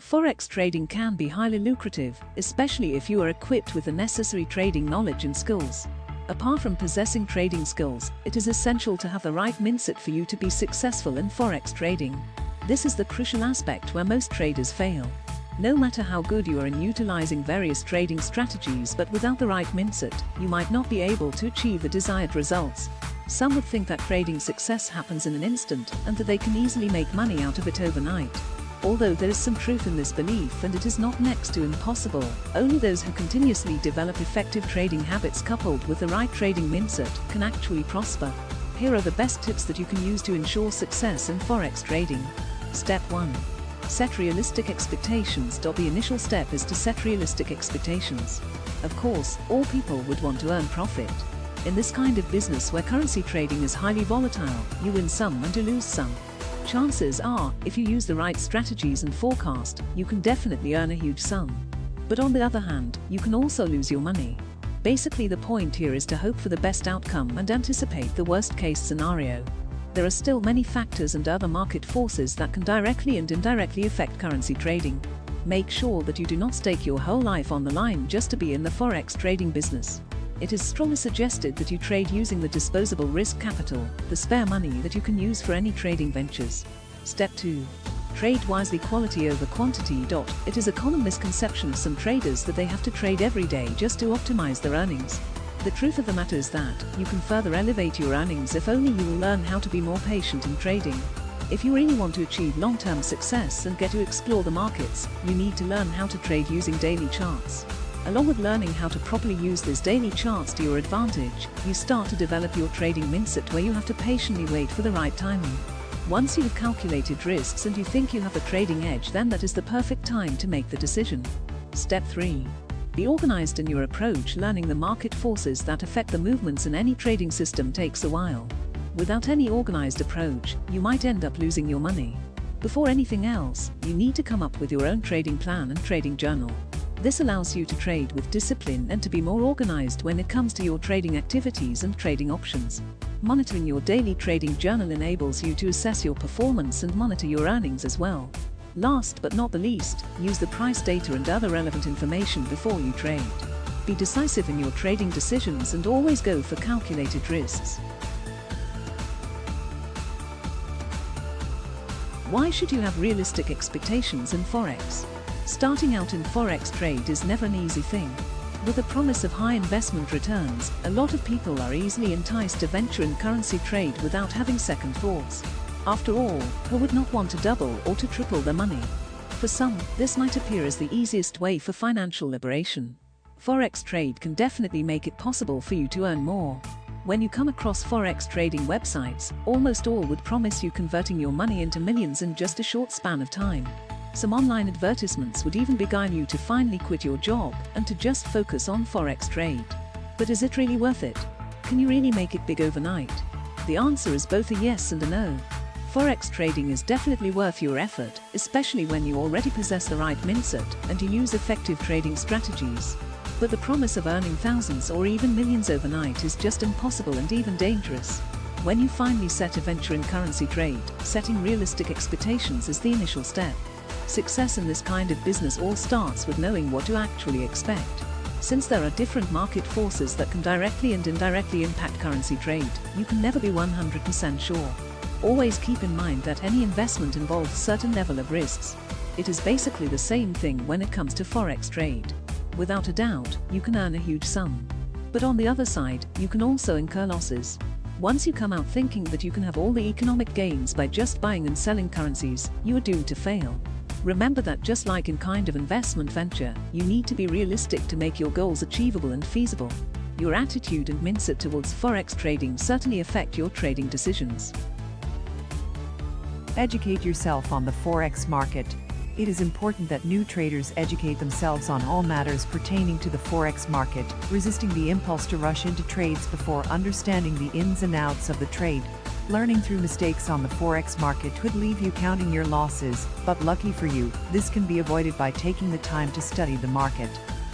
Forex trading can be highly lucrative, especially if you are equipped with the necessary trading knowledge and skills. Apart from possessing trading skills, it is essential to have the right mindset for you to be successful in Forex trading. This is the crucial aspect where most traders fail. No matter how good you are in utilizing various trading strategies, but without the right mindset, you might not be able to achieve the desired results. Some would think that trading success happens in an instant and that they can easily make money out of it overnight. Although there is some truth in this belief, and it is not next to impossible, only those who continuously develop effective trading habits coupled with the right trading mindset can actually prosper. Here are the best tips that you can use to ensure success in Forex trading. Step 1. Set realistic expectations. The initial step is to set realistic expectations. Of course, all people would want to earn profit. In this kind of business where currency trading is highly volatile, you win some and you lose some. Chances are, if you use the right strategies and forecast, you can definitely earn a huge sum. But on the other hand, you can also lose your money. Basically, the point here is to hope for the best outcome and anticipate the worst-case scenario. There are still many factors and other market forces that can directly and indirectly affect currency trading. Make sure that you do not stake your whole life on the line just to be in the Forex trading business. It is strongly suggested that you trade using the disposable risk capital, the spare money that you can use for any trading ventures. Step 2. Trade wisely. Quality over quantity. It is a common misconception of some traders that they have to trade every day just to optimize their earnings. The truth of the matter is that you can further elevate your earnings if only you will learn how to be more patient in trading. If you really want to achieve long-term success and get to explore the markets, you need to learn how to trade using daily charts. Along with learning how to properly use these daily charts to your advantage, you start to develop your trading mindset where you have to patiently wait for the right timing. Once you have calculated risks and you think you have the trading edge, then that is the perfect time to make the decision. Step 3. Be organized in your approach. Learning the market forces that affect the movements in any trading system takes a while. Without any organized approach, you might end up losing your money. Before anything else, you need to come up with your own trading plan and trading journal. This allows you to trade with discipline and to be more organized when it comes to your trading activities and trading options. Monitoring your daily trading journal enables you to assess your performance and monitor your earnings as well. Last but not the least, use the price data and other relevant information before you trade. Be decisive in your trading decisions and always go for calculated risks. Why should you have realistic expectations in Forex? Starting out in Forex trade is never an easy thing. With the promise of high investment returns, a lot of people are easily enticed to venture in currency trade without having second thoughts. After all, who would not want to double or to triple their money? For some, this might appear as the easiest way for financial liberation. Forex trade can definitely make it possible for you to earn more. When you come across Forex trading websites, almost all would promise you converting your money into millions in just a short span of time. Some online advertisements would even beguile you to finally quit your job and to just focus on Forex trade. But is it really worth it? Can you really make it big overnight? The answer is both a yes and a no. Forex trading is definitely worth your effort, especially when you already possess the right mindset and you use effective trading strategies. But the promise of earning thousands or even millions overnight is just impossible and even dangerous. When you finally set a venture in currency trade, setting realistic expectations is the initial step. Success in this kind of business all starts with knowing what to actually expect. Since there are different market forces that can directly and indirectly impact currency trade, you can never be 100% sure. Always keep in mind that any investment involves a certain level of risks. It is basically the same thing when it comes to Forex trade. Without a doubt, you can earn a huge sum. But on the other side, you can also incur losses. Once you come out thinking that you can have all the economic gains by just buying and selling currencies, you are doomed to fail. Remember that just like in kind of investment venture, you need to be realistic to make your goals achievable and feasible. Your attitude and mindset towards Forex trading certainly affect your trading decisions. Educate yourself on the Forex market. It is important that new traders educate themselves on all matters pertaining to the Forex market, resisting the impulse to rush into trades before understanding the ins and outs of the trade. Learning through mistakes on the Forex market could leave you counting your losses, but lucky for you, this can be avoided by taking the time to study the market.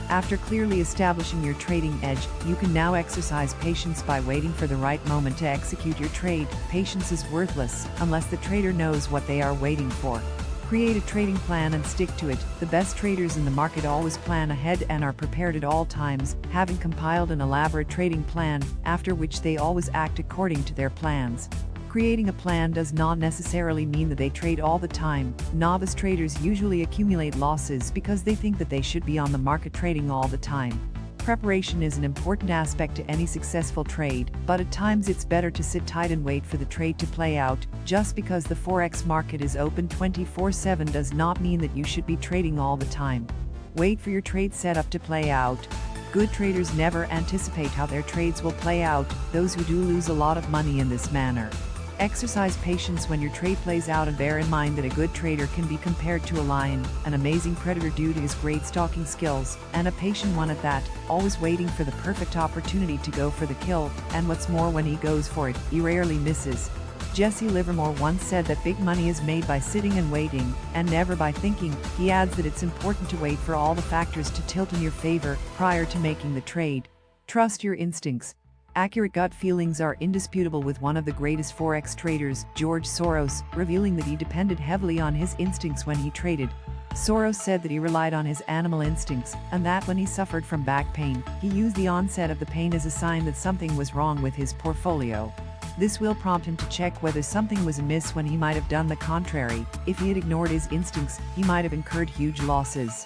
After clearly establishing your trading edge, you can now exercise patience by waiting for the right moment to execute your trade. Patience is worthless unless the trader knows what they are waiting for. Create a trading plan and stick to it. The best traders in the market always plan ahead and are prepared at all times, having compiled an elaborate trading plan, after which they always act according to their plans. Creating a plan does not necessarily mean that they trade all the time. Novice traders usually accumulate losses because they think that they should be on the market trading all the time. Preparation is an important aspect to any successful trade, but at times it's better to sit tight and wait for the trade to play out. Just because the Forex market is open 24/7 does not mean that you should be trading all the time. Wait for your trade setup to play out. Good traders never anticipate how their trades will play out. Those who do lose a lot of money in this manner. Exercise patience when your trade plays out, and bear in mind that a good trader can be compared to a lion, an amazing predator due to his great stalking skills, and a patient one at that, always waiting for the perfect opportunity to go for the kill, and what's more, when he goes for it, he rarely misses. Jesse Livermore once said that big money is made by sitting and waiting, and never by thinking. He adds that it's important to wait for all the factors to tilt in your favor prior to making the trade. Trust your instincts. Accurate gut feelings are indisputable, with one of the greatest Forex traders, George Soros, revealing that he depended heavily on his instincts when he traded. Soros said that he relied on his animal instincts, and that when he suffered from back pain, he used the onset of the pain as a sign that something was wrong with his portfolio. This will prompt him to check whether something was amiss when he might have done the contrary. If he had ignored his instincts, he might have incurred huge losses.